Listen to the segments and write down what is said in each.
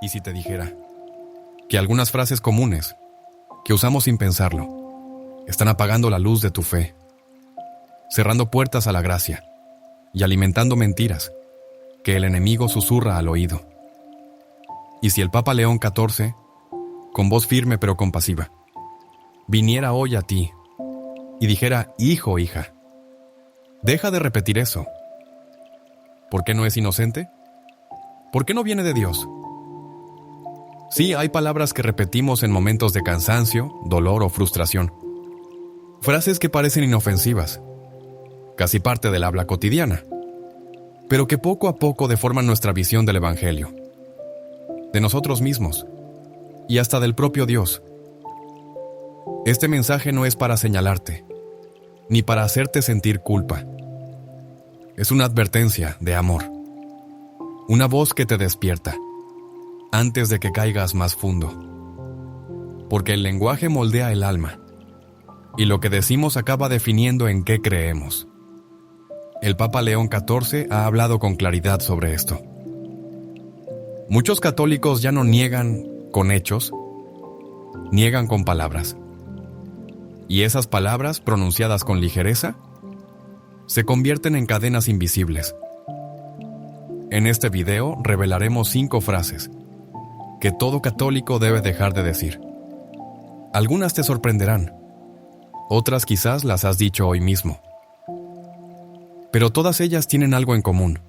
¿Y si te dijera que algunas frases comunes que usamos sin pensarlo están apagando la luz de tu fe, cerrando puertas a la gracia y alimentando mentiras que el enemigo susurra al oído? ¿Y si el Papa León XIV, con voz firme pero compasiva, viniera hoy a ti y dijera: hijo, hija, deja de repetir eso? ¿Por qué no es inocente? ¿Por qué no viene de Dios? Sí, hay palabras que repetimos en momentos de cansancio, dolor o frustración. Frases que parecen inofensivas, casi parte del habla cotidiana, pero que poco a poco deforman nuestra visión del Evangelio, de nosotros mismos y hasta del propio Dios. Este mensaje no es para señalarte, ni para hacerte sentir culpa. Es una advertencia de amor, una voz que te despierta antes de que caigas más fondo. Porque el lenguaje moldea el alma, y lo que decimos acaba definiendo en qué creemos. El Papa León XIV ha hablado con claridad sobre esto. Muchos católicos ya no niegan con hechos, niegan con palabras. Y esas palabras, pronunciadas con ligereza, se convierten en cadenas invisibles. En este video revelaremos 5 frases que todo católico debe dejar de decir. Algunas te sorprenderán, otras quizás las has dicho hoy mismo. Pero todas ellas tienen algo en común: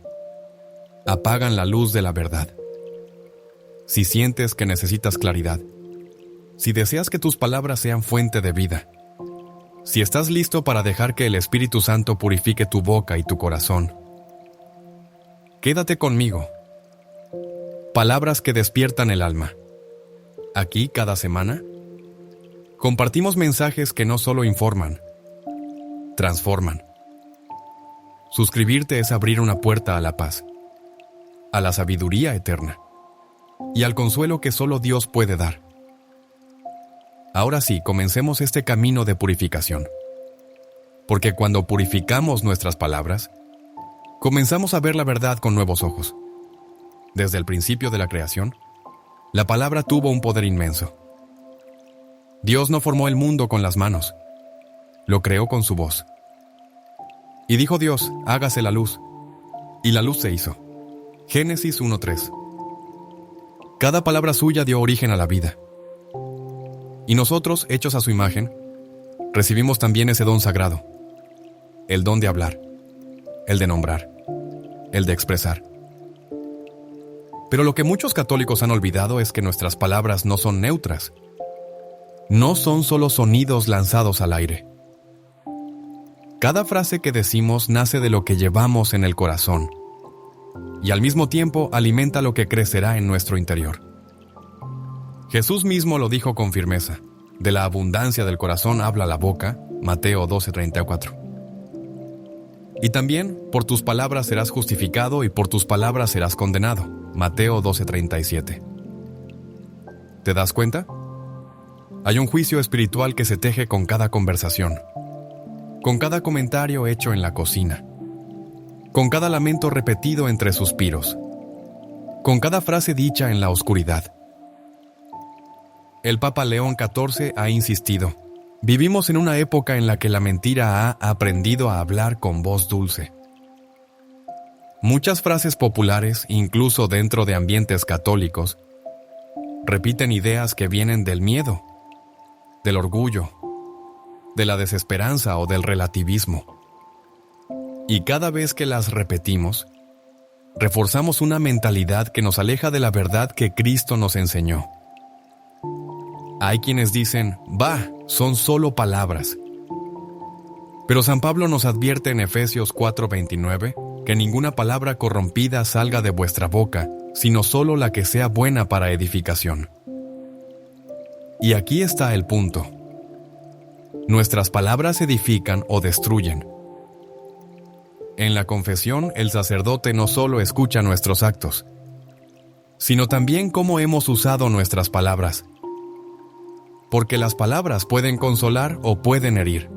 apagan la luz de la verdad. Si sientes que necesitas claridad, si deseas que tus palabras sean fuente de vida, si estás listo para dejar que el Espíritu Santo purifique tu boca y tu corazón, quédate conmigo. Palabras que despiertan el alma. Aquí, cada semana, compartimos mensajes que no solo informan, transforman. Suscribirte es abrir una puerta a la paz, a la sabiduría eterna y al consuelo que solo Dios puede dar. Ahora sí, comencemos este camino de purificación. Porque cuando purificamos nuestras palabras, comenzamos a ver la verdad con nuevos ojos. Desde el principio de la creación, la palabra tuvo un poder inmenso. Dios no formó el mundo con las manos, lo creó con su voz. Y dijo Dios: hágase la luz, y la luz se hizo. Génesis 1:3. Cada palabra suya dio origen a la vida. Y nosotros, hechos a su imagen, recibimos también ese don sagrado: el don de hablar, el de nombrar, el de expresar. Pero lo que muchos católicos han olvidado es que nuestras palabras no son neutras. No son solo sonidos lanzados al aire. Cada frase que decimos nace de lo que llevamos en el corazón y al mismo tiempo alimenta lo que crecerá en nuestro interior. Jesús mismo lo dijo con firmeza: de la abundancia del corazón habla la boca, Mateo 12:34. Y también: por tus palabras serás justificado y por tus palabras serás condenado, Mateo 12:37. ¿Te das cuenta? Hay un juicio espiritual que se teje con cada conversación, con cada comentario hecho en la cocina, con cada lamento repetido entre suspiros, con cada frase dicha en la oscuridad. El Papa León XIV ha insistido: vivimos en una época en la que la mentira ha aprendido a hablar con voz dulce. Muchas frases populares, incluso dentro de ambientes católicos, repiten ideas que vienen del miedo, del orgullo, de la desesperanza o del relativismo. Y cada vez que las repetimos, reforzamos una mentalidad que nos aleja de la verdad que Cristo nos enseñó. Hay quienes dicen: «Bah, son solo palabras». Pero San Pablo nos advierte en Efesios 4:29 que ninguna palabra corrompida salga de vuestra boca, sino solo la que sea buena para edificación. Y aquí está el punto. Nuestras palabras edifican o destruyen. En la confesión, el sacerdote no solo escucha nuestros actos, sino también cómo hemos usado nuestras palabras. Porque las palabras pueden consolar o pueden herir.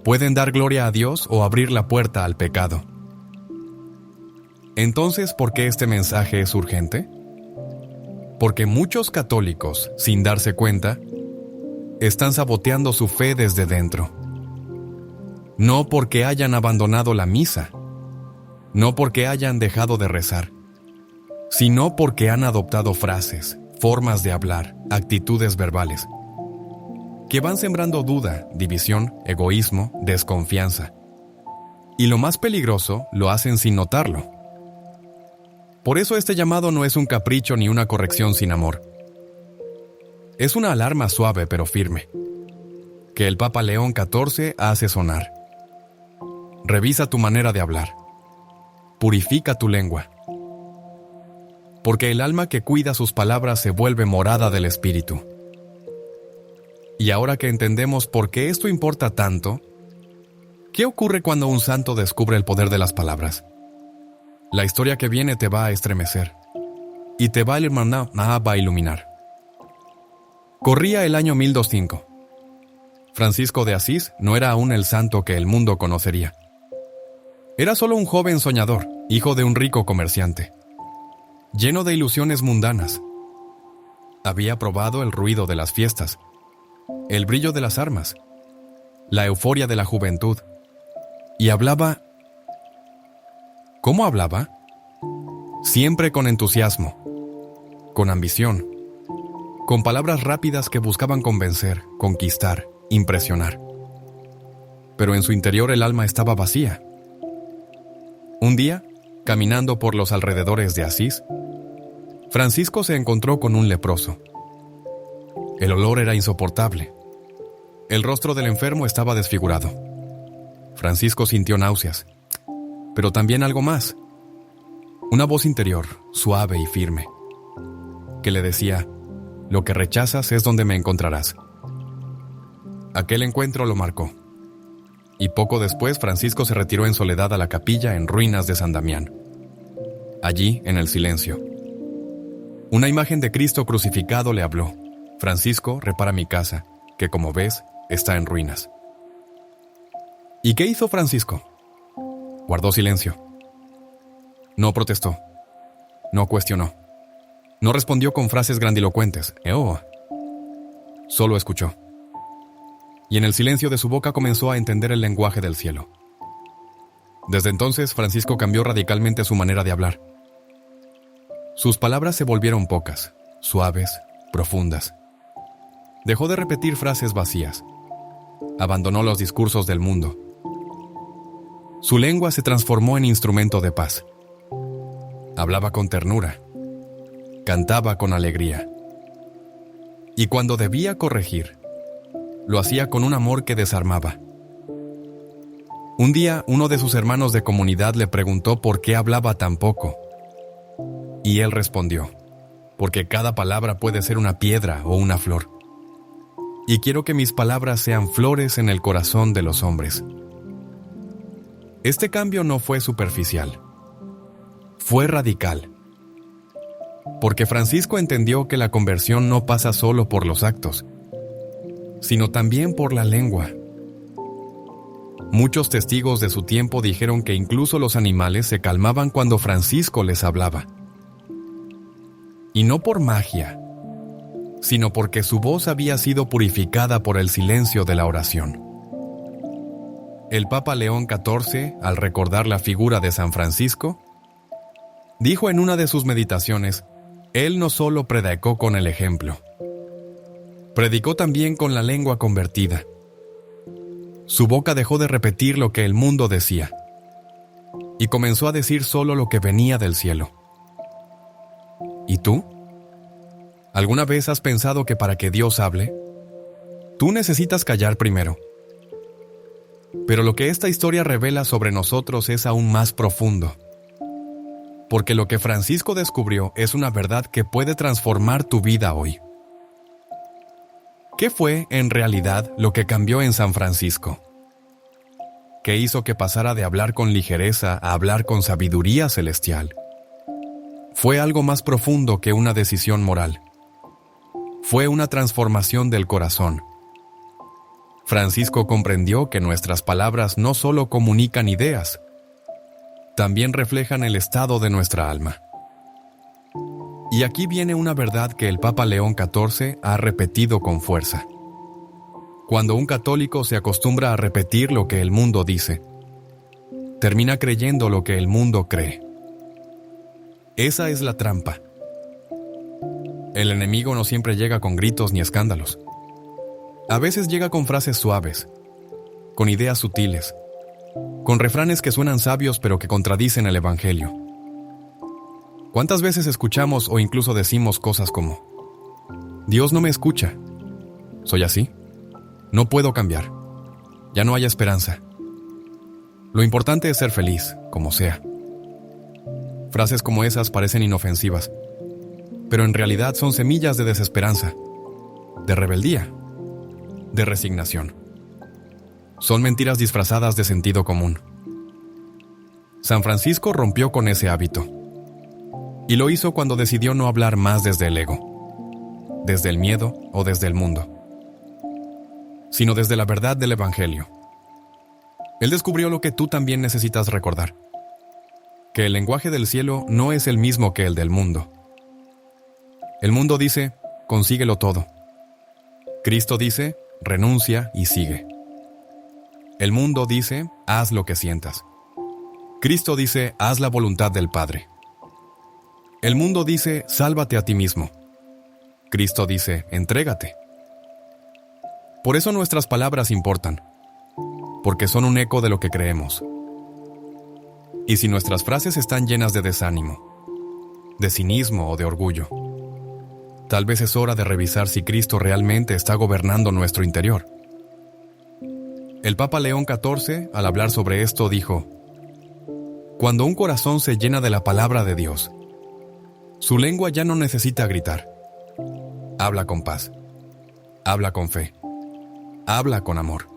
Pueden dar gloria a Dios o abrir la puerta al pecado. Entonces, ¿por qué este mensaje es urgente? Porque muchos católicos, sin darse cuenta, están saboteando su fe desde dentro. No porque hayan abandonado la misa, no porque hayan dejado de rezar, sino porque han adoptado frases, formas de hablar, actitudes verbales, que van sembrando duda, división, egoísmo, desconfianza. Y lo más peligroso, lo hacen sin notarlo. Por eso este llamado no es un capricho ni una corrección sin amor. Es una alarma suave pero firme, que el Papa León XIV hace sonar. Revisa tu manera de hablar. Purifica tu lengua. Porque el alma que cuida sus palabras se vuelve morada del Espíritu. Y ahora que entendemos por qué esto importa tanto, ¿qué ocurre cuando un santo descubre el poder de las palabras? La historia que viene te va a estremecer y te va a iluminar. Corría el año 1205. Francisco de Asís no era aún el santo que el mundo conocería. Era solo un joven soñador, hijo de un rico comerciante, lleno de ilusiones mundanas. Había probado el ruido de las fiestas, el brillo de las armas, la euforia de la juventud, y hablaba. ¿Cómo hablaba? Siempre con entusiasmo, con ambición, con palabras rápidas que buscaban convencer, conquistar, impresionar. Pero en su interior el alma estaba vacía. Un día, caminando por los alrededores de Asís, Francisco se encontró con un leproso. El olor era insoportable. El rostro del enfermo estaba desfigurado. Francisco sintió náuseas, pero también algo más. Una voz interior, suave y firme, que le decía: lo que rechazas es donde me encontrarás. Aquel encuentro lo marcó. Y poco después Francisco se retiró en soledad a la capilla en ruinas de San Damián. Allí, en el silencio, una imagen de Cristo crucificado le habló: Francisco, repara mi casa, que como ves, está en ruinas. ¿Y qué hizo Francisco? Guardó silencio. No protestó. No cuestionó. No respondió con frases grandilocuentes. Solo escuchó. Y en el silencio de su boca comenzó a entender el lenguaje del cielo. Desde entonces, Francisco cambió radicalmente su manera de hablar. Sus palabras se volvieron pocas, suaves, profundas. Dejó de repetir frases vacías. Abandonó los discursos del mundo. Su lengua se transformó en instrumento de paz. Hablaba con ternura. Cantaba con alegría. Y cuando debía corregir, lo hacía con un amor que desarmaba. Un día, uno de sus hermanos de comunidad le preguntó por qué hablaba tan poco. Y él respondió: porque cada palabra puede ser una piedra o una flor. Y quiero que mis palabras sean flores en el corazón de los hombres. Este cambio no fue superficial. Fue radical. Porque Francisco entendió que la conversión no pasa solo por los actos, sino también por la lengua. Muchos testigos de su tiempo dijeron que incluso los animales se calmaban cuando Francisco les hablaba. Y no por magia, sino porque su voz había sido purificada por el silencio de la oración. El Papa León XIV, al recordar la figura de San Francisco, dijo en una de sus meditaciones: él no solo predicó con el ejemplo, predicó también con la lengua convertida. Su boca dejó de repetir lo que el mundo decía y comenzó a decir solo lo que venía del cielo. ¿Y tú? ¿Alguna vez has pensado que para que Dios hable, tú necesitas callar primero? Pero lo que esta historia revela sobre nosotros es aún más profundo. Porque lo que Francisco descubrió es una verdad que puede transformar tu vida hoy. ¿Qué fue, en realidad, lo que cambió en San Francisco? ¿Qué hizo que pasara de hablar con ligereza a hablar con sabiduría celestial? Fue algo más profundo que una decisión moral. Fue una transformación del corazón. Francisco comprendió que nuestras palabras no solo comunican ideas, también reflejan el estado de nuestra alma. Y aquí viene una verdad que el Papa León XIV ha repetido con fuerza. Cuando un católico se acostumbra a repetir lo que el mundo dice, termina creyendo lo que el mundo cree. Esa es la trampa. El enemigo no siempre llega con gritos ni escándalos. A veces llega con frases suaves, con ideas sutiles, con refranes que suenan sabios pero que contradicen el Evangelio. ¿Cuántas veces escuchamos o incluso decimos cosas como: Dios no me escucha, soy así, no puedo cambiar, ya no hay esperanza, lo importante es ser feliz, como sea? Frases como esas parecen inofensivas, pero en realidad son semillas de desesperanza, de rebeldía, de resignación. Son mentiras disfrazadas de sentido común. San Francisco rompió con ese hábito. Y lo hizo cuando decidió no hablar más desde el ego, desde el miedo o desde el mundo, sino desde la verdad del Evangelio. Él descubrió lo que tú también necesitas recordar: que el lenguaje del cielo no es el mismo que el del mundo. El mundo dice: consíguelo todo. Cristo dice: renuncia y sigue. El mundo dice: haz lo que sientas. Cristo dice: haz la voluntad del Padre. El mundo dice: sálvate a ti mismo. Cristo dice: entrégate. Por eso nuestras palabras importan, porque son un eco de lo que creemos. Y si nuestras frases están llenas de desánimo, de cinismo o de orgullo, tal vez es hora de revisar si Cristo realmente está gobernando nuestro interior. El Papa León XIV, al hablar sobre esto, dijo: cuando un corazón se llena de la palabra de Dios, su lengua ya no necesita gritar. Habla con paz, habla con fe, habla con amor.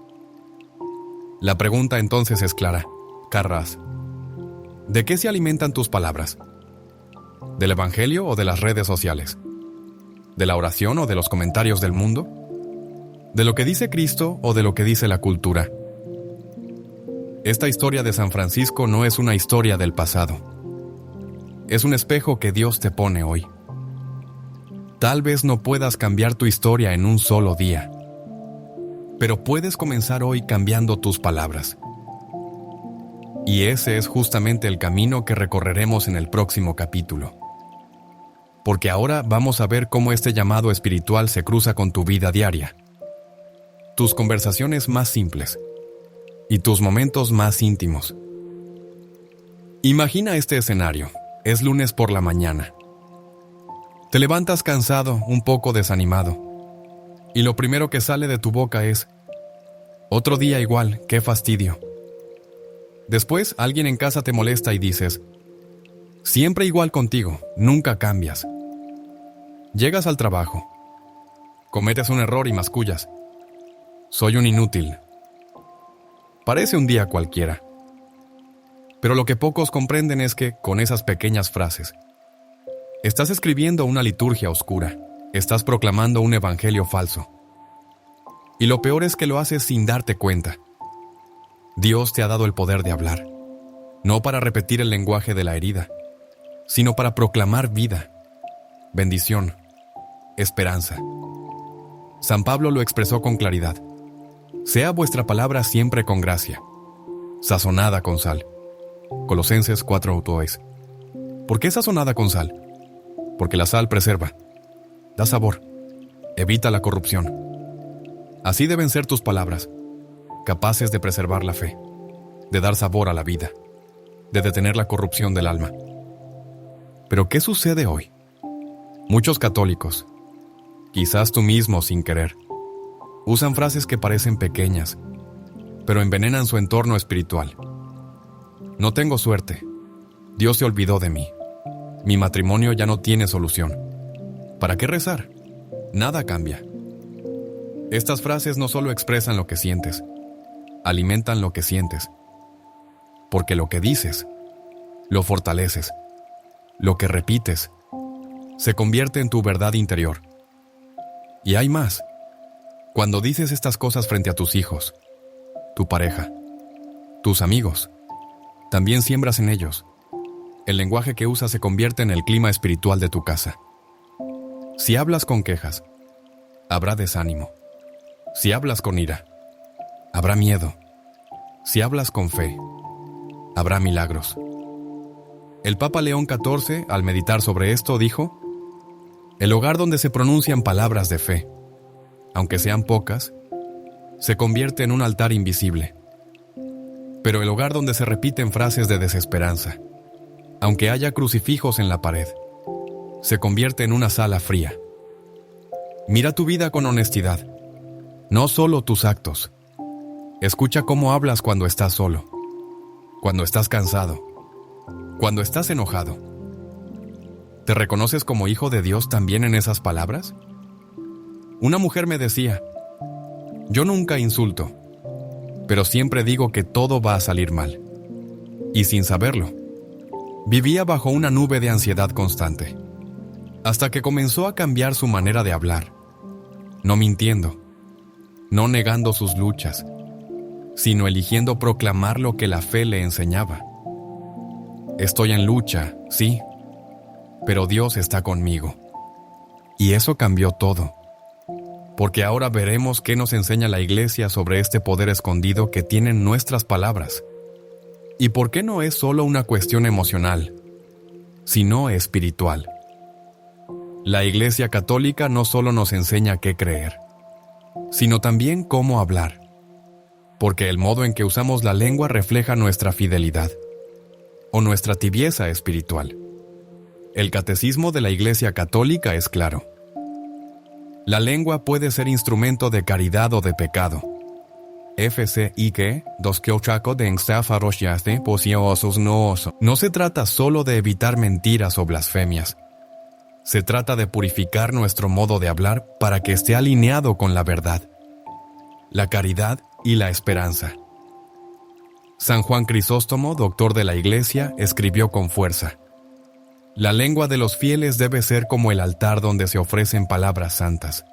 La pregunta entonces es clara: Carras, ¿de qué se alimentan tus palabras? ¿Del Evangelio o de las redes sociales? ¿De la oración o de los comentarios del mundo? ¿De lo que dice Cristo o de lo que dice la cultura? Esta historia de San Francisco no es una historia del pasado. Es un espejo que Dios te pone hoy. Tal vez no puedas cambiar tu historia en un solo día, pero puedes comenzar hoy cambiando tus palabras. Y ese es justamente el camino que recorreremos en el próximo capítulo. Porque ahora vamos a ver cómo este llamado espiritual se cruza con tu vida diaria, tus conversaciones más simples y tus momentos más íntimos. Imagina este escenario. Es lunes por la mañana. Te levantas cansado, un poco desanimado, y lo primero que sale de tu boca es: otro día igual, qué fastidio. Después, alguien en casa te molesta y dices: siempre igual contigo, nunca cambias. Llegas al trabajo, cometes un error y mascullas: soy un inútil. Parece un día cualquiera. Pero lo que pocos comprenden es que, con esas pequeñas frases, estás escribiendo una liturgia oscura, estás proclamando un evangelio falso. Y lo peor es que lo haces sin darte cuenta. Dios te ha dado el poder de hablar, no para repetir el lenguaje de la herida, sino para proclamar vida, bendición, esperanza. San Pablo lo expresó con claridad: sea vuestra palabra siempre con gracia, sazonada con sal. Colosenses 4:8. ¿Por qué sazonada con sal? Porque la sal preserva, da sabor, evita la corrupción. Así deben ser tus palabras, capaces de preservar la fe, de dar sabor a la vida, de detener la corrupción del alma. Pero ¿qué sucede hoy? Muchos católicos, quizás tú mismo sin querer, usan frases que parecen pequeñas, pero envenenan su entorno espiritual. No tengo suerte. Dios se olvidó de mí. Mi matrimonio ya no tiene solución. ¿Para qué rezar? Nada cambia. Estas frases no solo expresan lo que sientes, alimentan lo que sientes. Porque lo que dices, lo fortaleces. Lo que repites, se convierte en tu verdad interior. Y hay más. Cuando dices estas cosas frente a tus hijos, tu pareja, tus amigos, también siembras en ellos. El lenguaje que usas se convierte en el clima espiritual de tu casa. Si hablas con quejas, habrá desánimo. Si hablas con ira, habrá miedo. Si hablas con fe, habrá milagros. El Papa León XIV, al meditar sobre esto, dijo: el hogar donde se pronuncian palabras de fe, aunque sean pocas, se convierte en un altar invisible. Pero el hogar donde se repiten frases de desesperanza, aunque haya crucifijos en la pared, se convierte en una sala fría. Mira tu vida con honestidad, no solo tus actos. Escucha cómo hablas cuando estás solo, cuando estás cansado, cuando estás enojado. ¿Te reconoces como hijo de Dios también en esas palabras? Una mujer me decía: yo nunca insulto, pero siempre digo que todo va a salir mal. Y sin saberlo, vivía bajo una nube de ansiedad constante, hasta que comenzó a cambiar su manera de hablar, no mintiendo, no negando sus luchas, sino eligiendo proclamar lo que la fe le enseñaba. Estoy en lucha, sí, pero Dios está conmigo. Y eso cambió todo, porque ahora veremos qué nos enseña la Iglesia sobre este poder escondido que tienen nuestras palabras, y por qué no es solo una cuestión emocional, sino espiritual. La Iglesia Católica no solo nos enseña qué creer, sino también cómo hablar, porque el modo en que usamos la lengua refleja nuestra fidelidad o nuestra tibieza espiritual. El Catecismo de la Iglesia Católica es claro. La lengua puede ser instrumento de caridad o de pecado. No se trata solo de evitar mentiras o blasfemias. Se trata de purificar nuestro modo de hablar para que esté alineado con la verdad, la caridad y la esperanza. San Juan Crisóstomo, doctor de la Iglesia, escribió con fuerza: la lengua de los fieles debe ser como el altar donde se ofrecen palabras santas,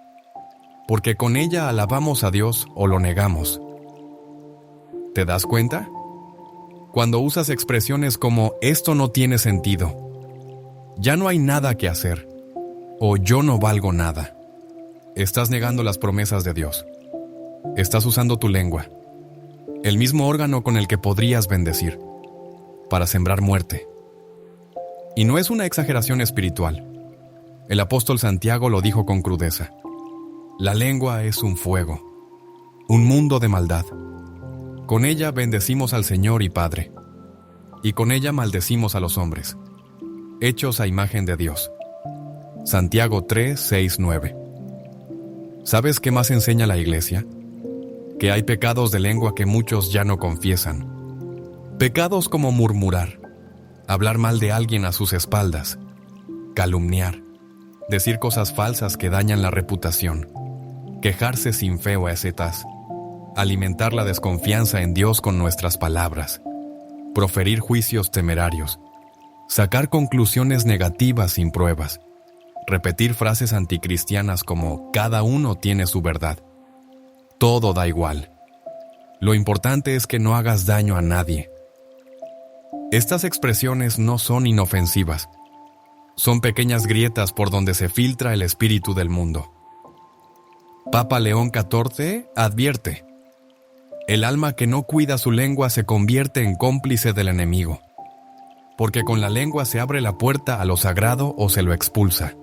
porque con ella alabamos a Dios o lo negamos. ¿Te das cuenta? Cuando usas expresiones como «esto no tiene sentido», «ya no hay nada que hacer» o «yo no valgo nada», estás negando las promesas de Dios. Estás usando tu lengua, el mismo órgano con el que podrías bendecir, para sembrar muerte. Y no es una exageración espiritual. El apóstol Santiago lo dijo con crudeza: la lengua es un fuego, un mundo de maldad. Con ella bendecimos al Señor y Padre, y con ella maldecimos a los hombres, hechos a imagen de Dios. Santiago 3, 6, 9. ¿Sabes qué más enseña la Iglesia? Que hay pecados de lengua que muchos ya no confiesan. Pecados como murmurar, hablar mal de alguien a sus espaldas, calumniar, decir cosas falsas que dañan la reputación, quejarse sin fe o ecetas, alimentar la desconfianza en Dios con nuestras palabras, proferir juicios temerarios, sacar conclusiones negativas sin pruebas, repetir frases anticristianas como «cada uno tiene su verdad», «todo da igual», «lo importante es que no hagas daño a nadie». Estas expresiones no son inofensivas. Son pequeñas grietas por donde se filtra el espíritu del mundo. Papa León XIV advierte: el alma que no cuida su lengua se convierte en cómplice del enemigo, porque con la lengua se abre la puerta a lo sagrado o se lo expulsa.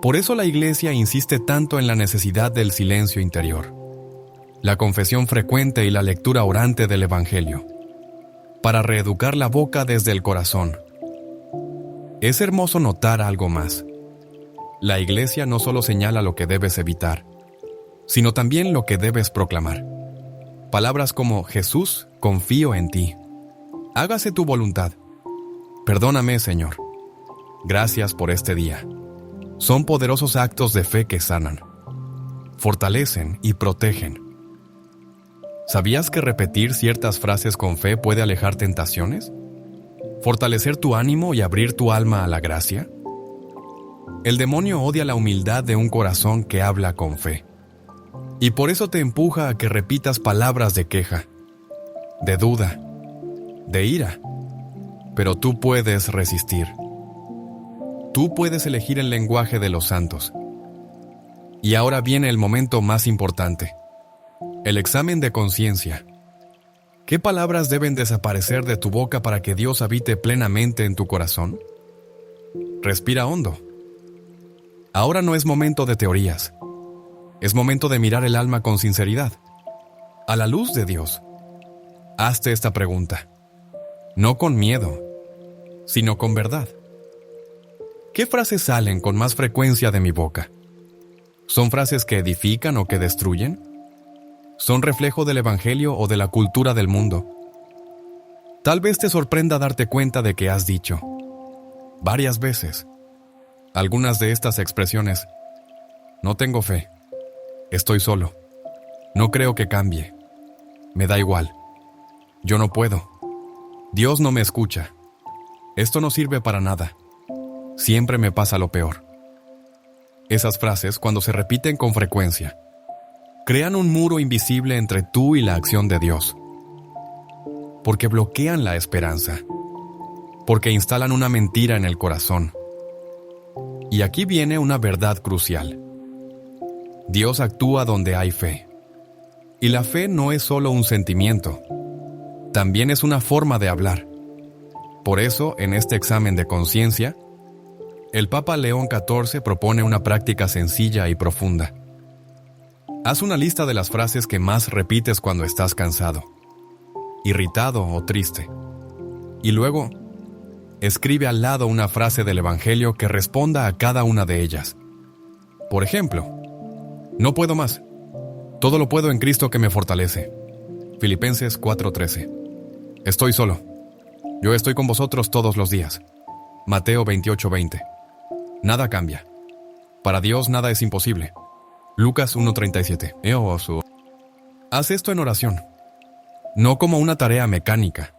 Por eso la Iglesia insiste tanto en la necesidad del silencio interior, la confesión frecuente y la lectura orante del Evangelio, para reeducar la boca desde el corazón. Es hermoso notar algo más. La Iglesia no solo señala lo que debes evitar, sino también lo que debes proclamar. Palabras como «Jesús, confío en ti», «hágase tu voluntad», «perdóname, Señor», «gracias por este día», son poderosos actos de fe que sanan, fortalecen y protegen. ¿Sabías que repetir ciertas frases con fe puede alejar tentaciones? ¿Fortalecer tu ánimo y abrir tu alma a la gracia? El demonio odia la humildad de un corazón que habla con fe, y por eso te empuja a que repitas palabras de queja, de duda, de ira, pero tú puedes resistir. Tú puedes elegir el lenguaje de los santos. Y ahora viene el momento más importante, el examen de conciencia. ¿Qué palabras deben desaparecer de tu boca para que Dios habite plenamente en tu corazón? Respira hondo. Ahora no es momento de teorías. Es momento de mirar el alma con sinceridad, a la luz de Dios. Hazte esta pregunta, no con miedo, sino con verdad. ¿Qué frases salen con más frecuencia de mi boca? ¿Son frases que edifican o que destruyen? ¿Son reflejo del Evangelio o de la cultura del mundo? Tal vez te sorprenda darte cuenta de que has dicho, varias veces, algunas de estas expresiones: no tengo fe, estoy solo, no creo que cambie, me da igual, yo no puedo, Dios no me escucha, esto no sirve para nada, siempre me pasa lo peor. Esas frases, cuando se repiten con frecuencia, crean un muro invisible entre tú y la acción de Dios, porque bloquean la esperanza, porque instalan una mentira en el corazón. Y aquí viene una verdad crucial. Dios actúa donde hay fe. Y la fe no es solo un sentimiento, también es una forma de hablar. Por eso, en este examen de conciencia, el Papa León XIV propone una práctica sencilla y profunda. Haz una lista de las frases que más repites cuando estás cansado, irritado o triste. Y luego, escribe al lado una frase del Evangelio que responda a cada una de ellas. Por ejemplo, no puedo más. Todo lo puedo en Cristo que me fortalece. Filipenses 4:13. Estoy solo. Yo estoy con vosotros todos los días. Mateo 28:20. Nada cambia. Para Dios nada es imposible. Lucas 1:37. Haz esto en oración, no como una tarea mecánica,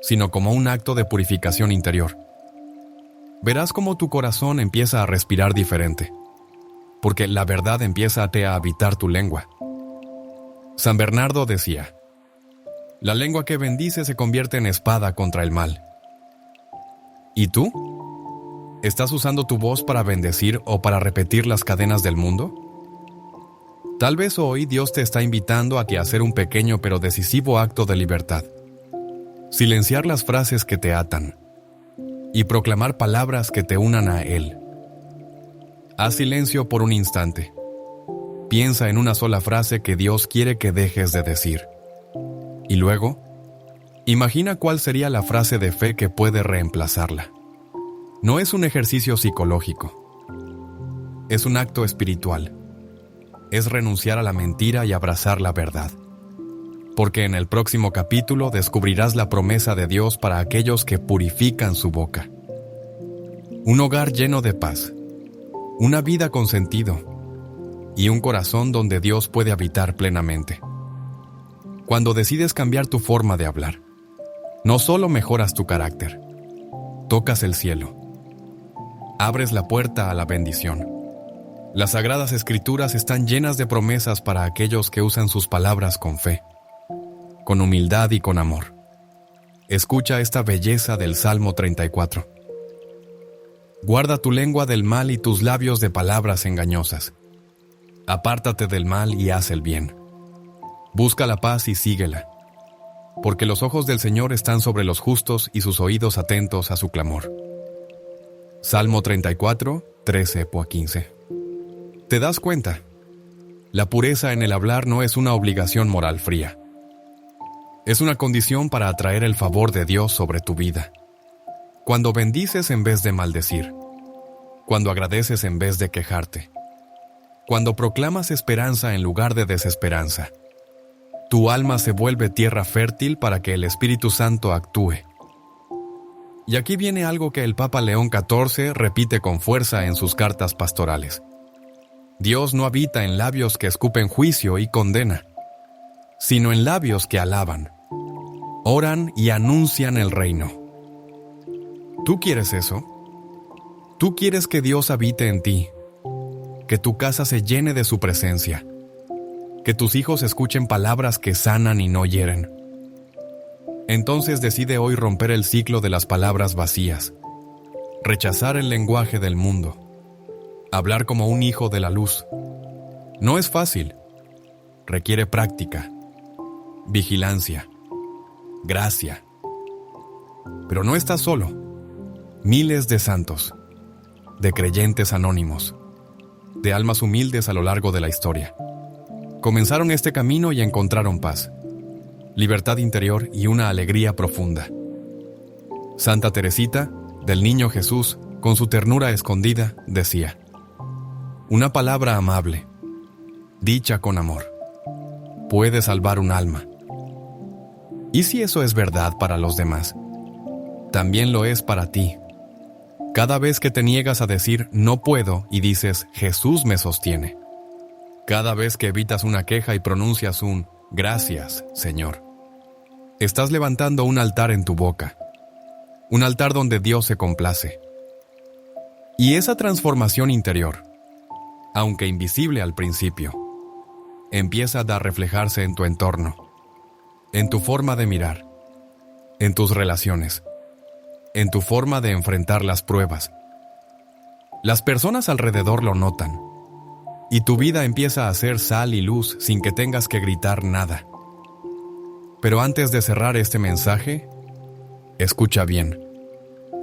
sino como un acto de purificación interior. Verás cómo tu corazón empieza a respirar diferente, porque la verdad empieza a habitar tu lengua. San Bernardo decía, la lengua que bendice se convierte en espada contra el mal. ¿Y tú? ¿Estás usando tu voz para bendecir o para repetir las cadenas del mundo? Tal vez hoy Dios te está invitando a hacer un pequeño pero decisivo acto de libertad. Silenciar las frases que te atan y proclamar palabras que te unan a Él. Haz silencio por un instante. Piensa en una sola frase que Dios quiere que dejes de decir. Y luego, imagina cuál sería la frase de fe que puede reemplazarla. No es un ejercicio psicológico. Es un acto espiritual. Es renunciar a la mentira y abrazar la verdad. Porque en el próximo capítulo descubrirás la promesa de Dios para aquellos que purifican su boca. Un hogar lleno de paz, una vida con sentido y un corazón donde Dios puede habitar plenamente. Cuando decides cambiar tu forma de hablar, no solo mejoras tu carácter, tocas el cielo. Abres la puerta a la bendición. Las Sagradas Escrituras están llenas de promesas para aquellos que usan sus palabras con fe, con humildad y con amor. Escucha esta belleza del Salmo 34. Guarda tu lengua del mal y tus labios de palabras engañosas. Apártate del mal y haz el bien. Busca la paz y síguela, porque los ojos del Señor están sobre los justos y sus oídos atentos a su clamor. Salmo 34, 13-15. ¿Te das cuenta? La pureza en el hablar no es una obligación moral fría. Es una condición para atraer el favor de Dios sobre tu vida. Cuando bendices en vez de maldecir. Cuando agradeces en vez de quejarte. Cuando proclamas esperanza en lugar de desesperanza. Tu alma se vuelve tierra fértil para que el Espíritu Santo actúe. Y aquí viene algo que el Papa León XIV repite con fuerza en sus cartas pastorales. Dios no habita en labios que escupen juicio y condena, sino en labios que alaban, oran y anuncian el reino. ¿Tú quieres eso? ¿Tú quieres que Dios habite en ti? Que tu casa se llene de su presencia. Que tus hijos escuchen palabras que sanan y no hieren. Entonces decide hoy romper el ciclo de las palabras vacías, rechazar el lenguaje del mundo, hablar como un hijo de la luz. No es fácil, requiere práctica, vigilancia, gracia. Pero no estás solo. Miles de santos, de creyentes anónimos, de almas humildes a lo largo de la historia, comenzaron este camino y encontraron paz, libertad interior y una alegría profunda. Santa Teresita, del Niño Jesús, con su ternura escondida, decía: una palabra amable, dicha con amor, puede salvar un alma. ¿Y si eso es verdad para los demás? También lo es para ti. Cada vez que te niegas a decir no puedo y dices Jesús me sostiene. Cada vez que evitas una queja y pronuncias un gracias, Señor. Estás levantando un altar en tu boca. Un altar donde Dios se complace. Y esa transformación interior, aunque invisible al principio, empieza a reflejarse en tu entorno, en tu forma de mirar, en tus relaciones, en tu forma de enfrentar las pruebas. Las personas alrededor lo notan, y tu vida empieza a ser sal y luz sin que tengas que gritar nada. Pero antes de cerrar este mensaje, escucha bien.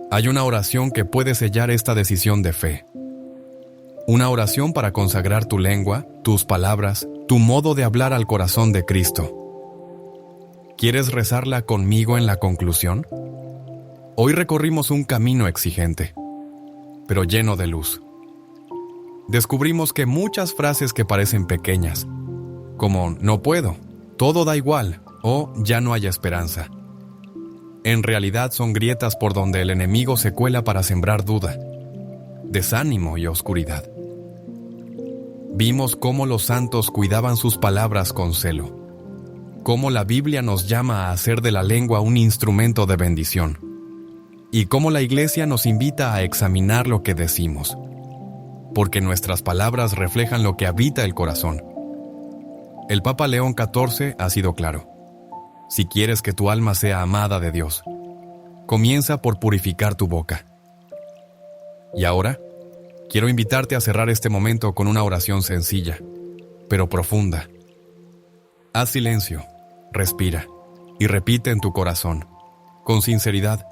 Hay una oración que puede sellar esta decisión de fe. Una oración para consagrar tu lengua, tus palabras, tu modo de hablar al corazón de Cristo. ¿Quieres rezarla conmigo en la conclusión? Hoy recorrimos un camino exigente, pero lleno de luz. Descubrimos que muchas frases que parecen pequeñas, como no puedo, todo da igual o ya no hay esperanza, en realidad son grietas por donde el enemigo se cuela para sembrar duda, desánimo y oscuridad. Vimos cómo los santos cuidaban sus palabras con celo, cómo la Biblia nos llama a hacer de la lengua un instrumento de bendición, y cómo la Iglesia nos invita a examinar lo que decimos, porque nuestras palabras reflejan lo que habita el corazón. El Papa León XIV ha sido claro: si quieres que tu alma sea amada de Dios, comienza por purificar tu boca. Y ahora, quiero invitarte a cerrar este momento con una oración sencilla, pero profunda. Haz silencio, respira y repite en tu corazón, con sinceridad: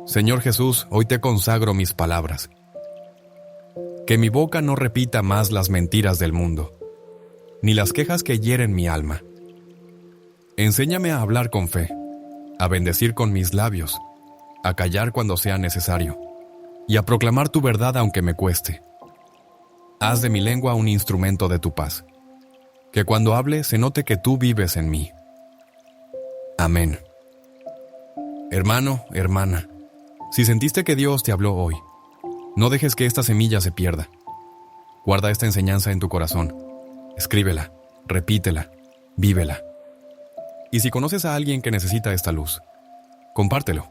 Señor Jesús, hoy te consagro mis palabras. Que mi boca no repita más las mentiras del mundo, ni las quejas que hieren mi alma. Enséñame a hablar con fe, a bendecir con mis labios, a callar cuando sea necesario, y a proclamar tu verdad aunque me cueste. Haz de mi lengua un instrumento de tu paz, que cuando hable se note que tú vives en mí. Amén. Hermano, hermana, si sentiste que Dios te habló hoy, no dejes que esta semilla se pierda. Guarda esta enseñanza en tu corazón. Escríbela, repítela, vívela. Y si conoces a alguien que necesita esta luz, compártelo.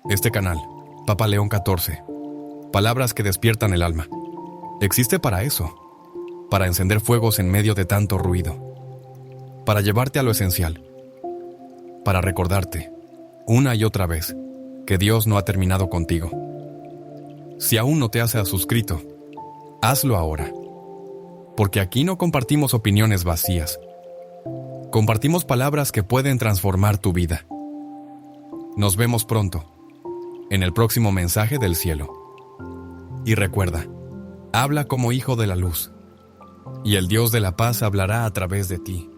Este canal, Papa León XIV, palabras que despiertan el alma, existe para eso, para encender fuegos en medio de tanto ruido, para llevarte a lo esencial, para recordarte, una y otra vez, que Dios no ha terminado contigo. Si aún no te has suscrito, hazlo ahora, porque aquí no compartimos opiniones vacías, compartimos palabras que pueden transformar tu vida. Nos vemos pronto, en el próximo mensaje del cielo. Y recuerda, habla como hijo de la luz, y el Dios de la paz hablará a través de ti.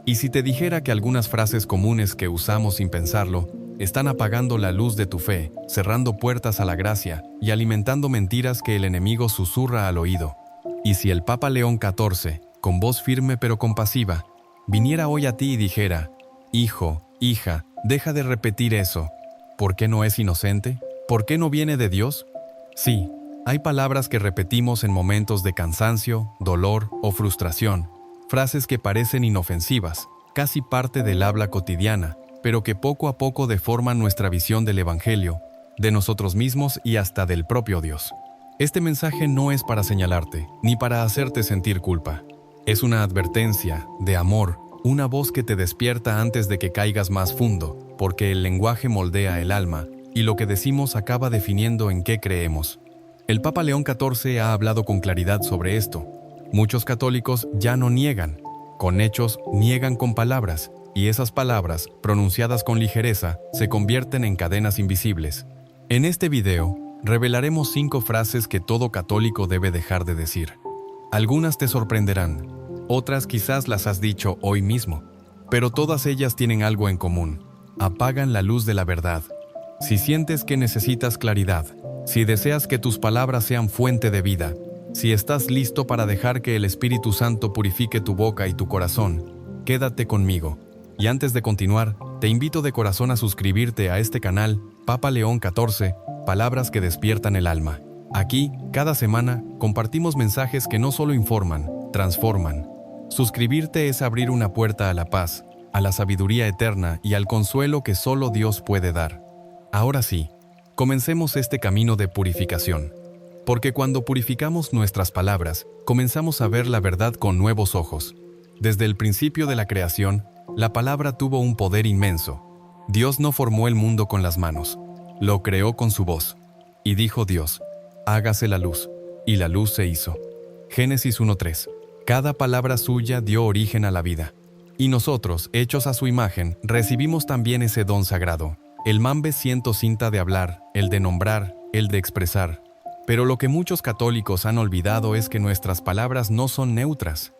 Y si te dijera que algunas frases comunes que usamos sin pensarlo están apagando la luz de tu fe, cerrando puertas a la gracia y alimentando mentiras que el enemigo susurra al oído. Y si el Papa León XIV, con voz firme pero compasiva, viniera hoy a ti y dijera: hijo, hija, deja de repetir eso. ¿Por qué no es inocente? ¿Por qué no viene de Dios? Sí, hay palabras que repetimos en momentos de cansancio, dolor o frustración, frases que parecen inofensivas, casi parte del habla cotidiana, pero que poco a poco deforman nuestra visión del Evangelio, de nosotros mismos y hasta del propio Dios. Este mensaje no es para señalarte, ni para hacerte sentir culpa. Es una advertencia de amor una voz que te despierta antes de que caigas más fundo, porque el lenguaje moldea el alma, y lo que decimos acaba definiendo en qué creemos. El Papa León XIV ha hablado con claridad sobre esto. Muchos católicos ya no niegan, con hechos niegan con palabras, y esas palabras, pronunciadas con ligereza, se convierten en cadenas invisibles. En este video, revelaremos 5 frases que todo católico debe dejar de decir. Algunas te sorprenderán, otras quizás las has dicho hoy mismo, pero todas ellas tienen algo en común. Apagan la luz de la verdad. Si sientes que necesitas claridad, si deseas que tus palabras sean fuente de vida, si estás listo para dejar que el Espíritu Santo purifique tu boca y tu corazón, quédate conmigo. Y antes de continuar, te invito de corazón a suscribirte a este canal, Papa León XIV, Palabras que despiertan el alma. Aquí, cada semana, compartimos mensajes que no solo informan, transforman. Suscribirte es abrir una puerta a la paz, a la sabiduría eterna y al consuelo que solo Dios puede dar. Ahora sí, comencemos este camino de purificación. Porque cuando purificamos nuestras palabras, comenzamos a ver la verdad con nuevos ojos. Desde el principio de la creación, la palabra tuvo un poder inmenso. Dios no formó el mundo con las manos, lo creó con su voz. Y dijo Dios, hágase la luz, y la luz se hizo. Génesis 1:3. Cada palabra suya dio origen a la vida. Y nosotros, hechos a su imagen, recibimos también ese don sagrado. El mambe siento cinta de hablar, el de nombrar, el de expresar. Pero lo que muchos católicos han olvidado es que nuestras palabras no son neutras.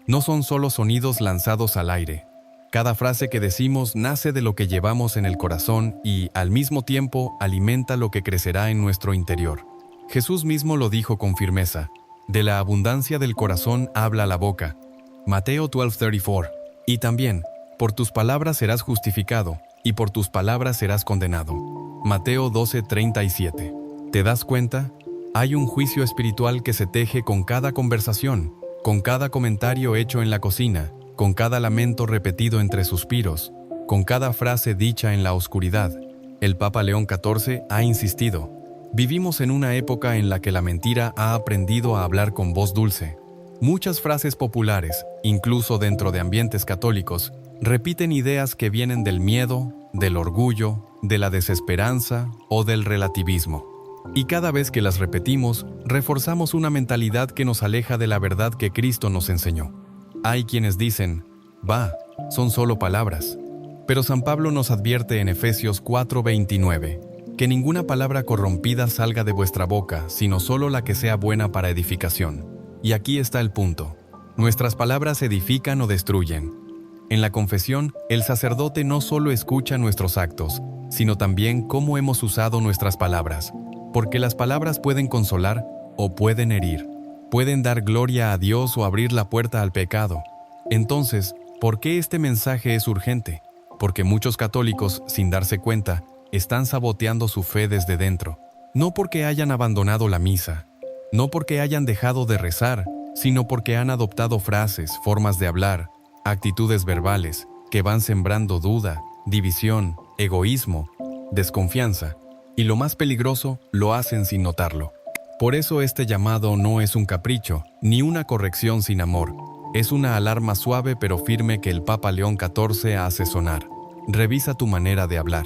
No son solo sonidos lanzados al aire. Cada frase que decimos nace de lo que llevamos en el corazón y, al mismo tiempo, alimenta lo que crecerá en nuestro interior. Jesús mismo lo dijo con firmeza. De la abundancia del corazón habla la boca. Mateo 12:34. Y también, por tus palabras serás justificado, y por tus palabras serás condenado. Mateo 12:37. ¿Te das cuenta? Hay un juicio espiritual que se teje con cada conversación, con cada comentario hecho en la cocina, con cada lamento repetido entre suspiros, con cada frase dicha en la oscuridad. El Papa León XIV ha insistido. Vivimos en una época en la que la mentira ha aprendido a hablar con voz dulce. Muchas frases populares, incluso dentro de ambientes católicos, repiten ideas que vienen del miedo, del orgullo, de la desesperanza o del relativismo. Y cada vez que las repetimos, reforzamos una mentalidad que nos aleja de la verdad que Cristo nos enseñó. Hay quienes dicen, son solo palabras. Pero San Pablo nos advierte en Efesios 4:29, que ninguna palabra corrompida salga de vuestra boca, sino solo la que sea buena para edificación. Y aquí está el punto. Nuestras palabras edifican o destruyen. En la confesión, el sacerdote no solo escucha nuestros actos, sino también cómo hemos usado nuestras palabras. Porque las palabras pueden consolar o pueden herir. Pueden dar gloria a Dios o abrir la puerta al pecado. Entonces, ¿por qué este mensaje es urgente? Porque muchos católicos, sin darse cuenta, están saboteando su fe desde dentro. No porque hayan abandonado la misa, no porque hayan dejado de rezar, sino porque han adoptado frases, formas de hablar, actitudes verbales, que van sembrando duda, división, egoísmo, desconfianza. Y lo más peligroso, lo hacen sin notarlo. Por eso este llamado no es un capricho, ni una corrección sin amor. Es una alarma suave pero firme que el Papa León XIV hace sonar. Revisa tu manera de hablar.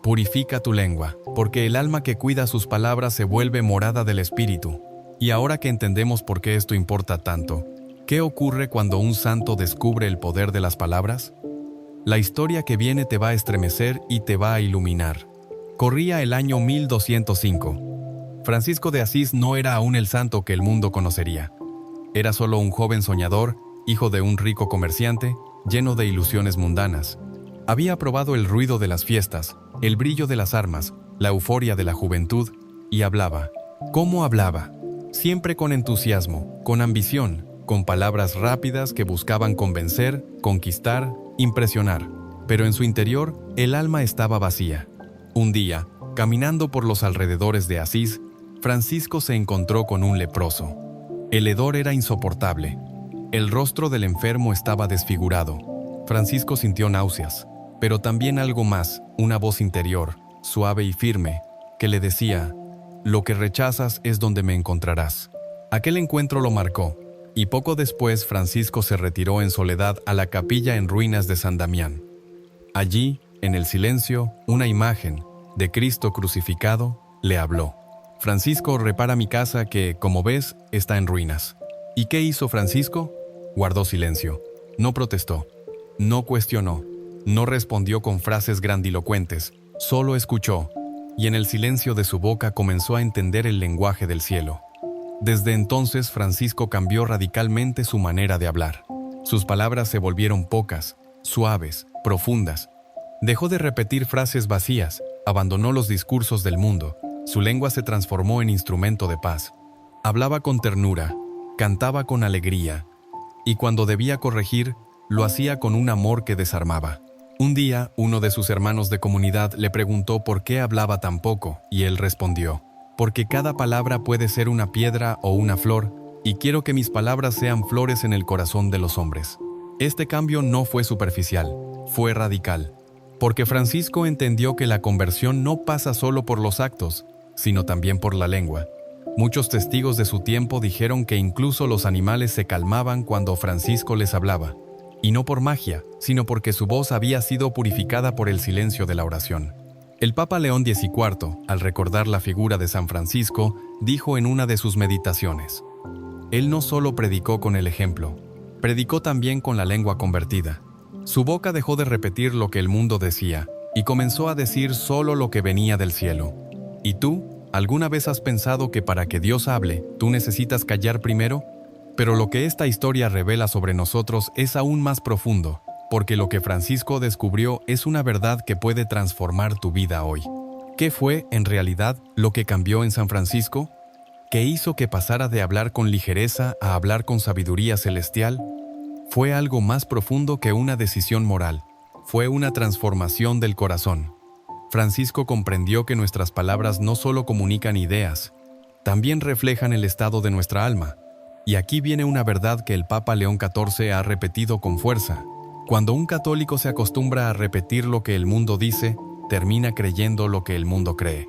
Purifica tu lengua, porque el alma que cuida sus palabras se vuelve morada del Espíritu. Y ahora que entendemos por qué esto importa tanto, ¿qué ocurre cuando un santo descubre el poder de las palabras? La historia que viene te va a estremecer y te va a iluminar. Corría el año 1205. Francisco de Asís no era aún el santo que el mundo conocería. Era solo un joven soñador, hijo de un rico comerciante, lleno de ilusiones mundanas. Había probado el ruido de las fiestas, el brillo de las armas, la euforia de la juventud, y hablaba. ¿Cómo hablaba? Siempre con entusiasmo, con ambición, con palabras rápidas que buscaban convencer, conquistar, impresionar. Pero en su interior, el alma estaba vacía. Un día, caminando por los alrededores de Asís, Francisco se encontró con un leproso. El hedor era insoportable. El rostro del enfermo estaba desfigurado. Francisco sintió náuseas, pero también algo más, una voz interior, suave y firme, que le decía, «Lo que rechazas es donde me encontrarás». Aquel encuentro lo marcó, Y poco después Francisco se retiró en soledad a la capilla en ruinas de San Damián. Allí, en el silencio, una imagen de Cristo crucificado le habló. Francisco, repara mi casa que, como ves, está en ruinas. ¿Y qué hizo Francisco? Guardó silencio. No protestó. No cuestionó. No respondió con frases grandilocuentes. Solo escuchó. Y en el silencio de su boca comenzó a entender el lenguaje del cielo. Desde entonces Francisco cambió radicalmente su manera de hablar. Sus palabras se volvieron pocas, suaves, profundas. Dejó de repetir frases vacías, abandonó los discursos del mundo. Su lengua se transformó en instrumento de paz. Hablaba con ternura, cantaba con alegría, y cuando debía corregir, lo hacía con un amor que desarmaba. Un día, uno de sus hermanos de comunidad le preguntó por qué hablaba tan poco, y él respondió: porque cada palabra puede ser una piedra o una flor, y quiero que mis palabras sean flores en el corazón de los hombres. Este cambio no fue superficial, fue radical, porque Francisco entendió que la conversión no pasa solo por los actos, sino también por la lengua. Muchos testigos de su tiempo dijeron que incluso los animales se calmaban cuando Francisco les hablaba, y no por magia, sino porque su voz había sido purificada por el silencio de la oración. El Papa León XIV, al recordar la figura de San Francisco, dijo en una de sus meditaciones: él no solo predicó con el ejemplo, predicó también con la lengua convertida. Su boca dejó de repetir lo que el mundo decía y comenzó a decir solo lo que venía del cielo. ¿Y tú? ¿Alguna vez has pensado que para que Dios hable, tú necesitas callar primero? Pero lo que esta historia revela sobre nosotros es aún más profundo, porque lo que Francisco descubrió es una verdad que puede transformar tu vida hoy. ¿Qué fue, en realidad, lo que cambió en San Francisco? ¿Qué hizo que pasara de hablar con ligereza a hablar con sabiduría celestial? Fue algo más profundo que una decisión moral. Fue una transformación del corazón. Francisco comprendió que nuestras palabras no solo comunican ideas, también reflejan el estado de nuestra alma. Y aquí viene una verdad que el Papa León XIV ha repetido con fuerza. Cuando un católico se acostumbra a repetir lo que el mundo dice, termina creyendo lo que el mundo cree.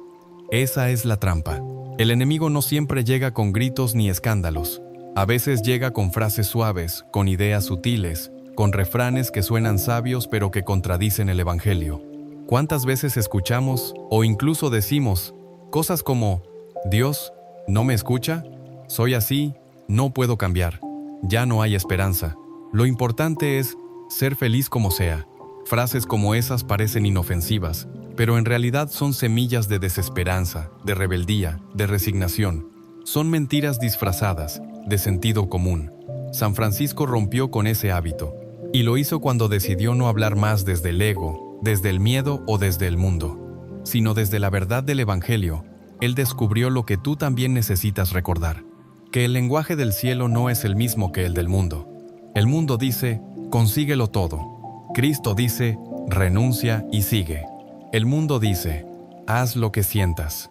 Esa es la trampa. El enemigo no siempre llega con gritos ni escándalos. A veces llega con frases suaves, con ideas sutiles, con refranes que suenan sabios pero que contradicen el Evangelio. ¿Cuántas veces escuchamos o incluso decimos cosas como: Dios, ¿no me escucha? Soy así, no puedo cambiar, ya no hay esperanza. Lo importante es ser feliz como sea. Frases como esas parecen inofensivas, pero en realidad son semillas de desesperanza, de rebeldía, de resignación. Son mentiras disfrazadas, de sentido común. San Francisco rompió con ese hábito, y lo hizo cuando decidió no hablar más desde el ego, desde el miedo o desde el mundo, sino desde la verdad del Evangelio. Él descubrió lo que tú también necesitas recordar: que el lenguaje del cielo no es el mismo que el del mundo. El mundo dice: consíguelo todo. Cristo dice: renuncia y sigue. El mundo dice: haz lo que sientas.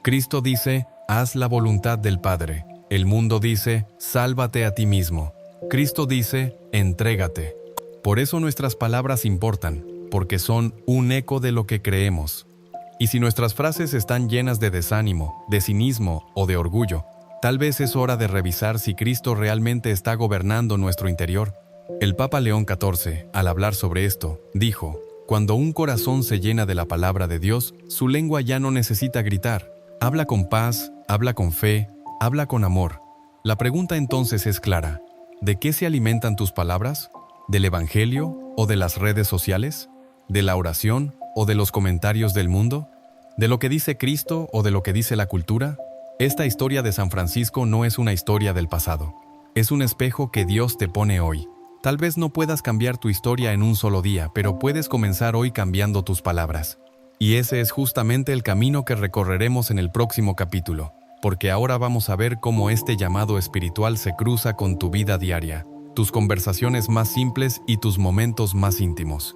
Cristo dice: haz la voluntad del Padre. El mundo dice: sálvate a ti mismo. Cristo dice: entrégate. Por eso nuestras palabras importan, porque son un eco de lo que creemos. Y si nuestras frases están llenas de desánimo, de cinismo o de orgullo, tal vez es hora de revisar si Cristo realmente está gobernando nuestro interior. El Papa León XIV, al hablar sobre esto, dijo: cuando un corazón se llena de la palabra de Dios, su lengua ya no necesita gritar. Habla con paz, habla con fe, habla con amor. La pregunta entonces es clara: ¿de qué se alimentan tus palabras? ¿Del Evangelio o de las redes sociales? ¿De la oración o de los comentarios del mundo? ¿De lo que dice Cristo o de lo que dice la cultura? Esta historia de San Francisco no es una historia del pasado. Es un espejo que Dios te pone hoy. Tal vez no puedas cambiar tu historia en un solo día, pero puedes comenzar hoy cambiando tus palabras. Y ese es justamente el camino que recorreremos en el próximo capítulo, porque ahora vamos a ver cómo este llamado espiritual se cruza con tu vida diaria, tus conversaciones más simples y tus momentos más íntimos.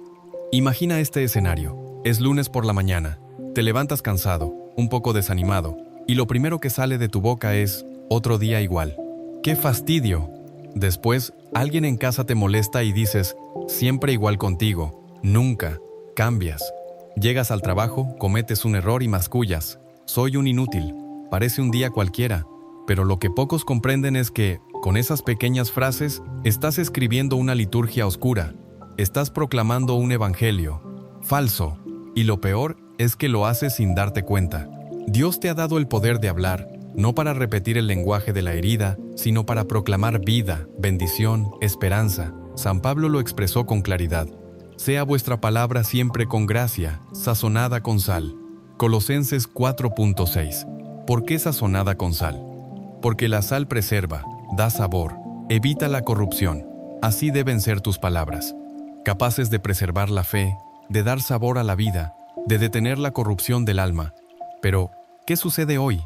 Imagina este escenario. Es lunes por la mañana. Te levantas cansado, un poco desanimado, y lo primero que sale de tu boca es: otro día igual. ¡Qué fastidio! Después, alguien en casa te molesta y dices: siempre igual contigo, nunca, cambias. Llegas al trabajo, cometes un error y mascullas: soy un inútil. Parece un día cualquiera, pero lo que pocos comprenden es que Con esas pequeñas frases, estás escribiendo una liturgia oscura, estás proclamando un evangelio falso, y lo peor es que lo haces sin darte cuenta. Dios te ha dado el poder de hablar, no para repetir el lenguaje de la herida, sino para proclamar vida, bendición, esperanza. San Pablo lo expresó con claridad. Sea vuestra palabra siempre con gracia, sazonada con sal. Colosenses 4.6. ¿Por qué sazonada con sal? Porque la sal preserva, da sabor, evita la corrupción. Así deben ser tus palabras, capaces de preservar la fe, de dar sabor a la vida, de detener la corrupción del alma. Pero, ¿qué sucede hoy?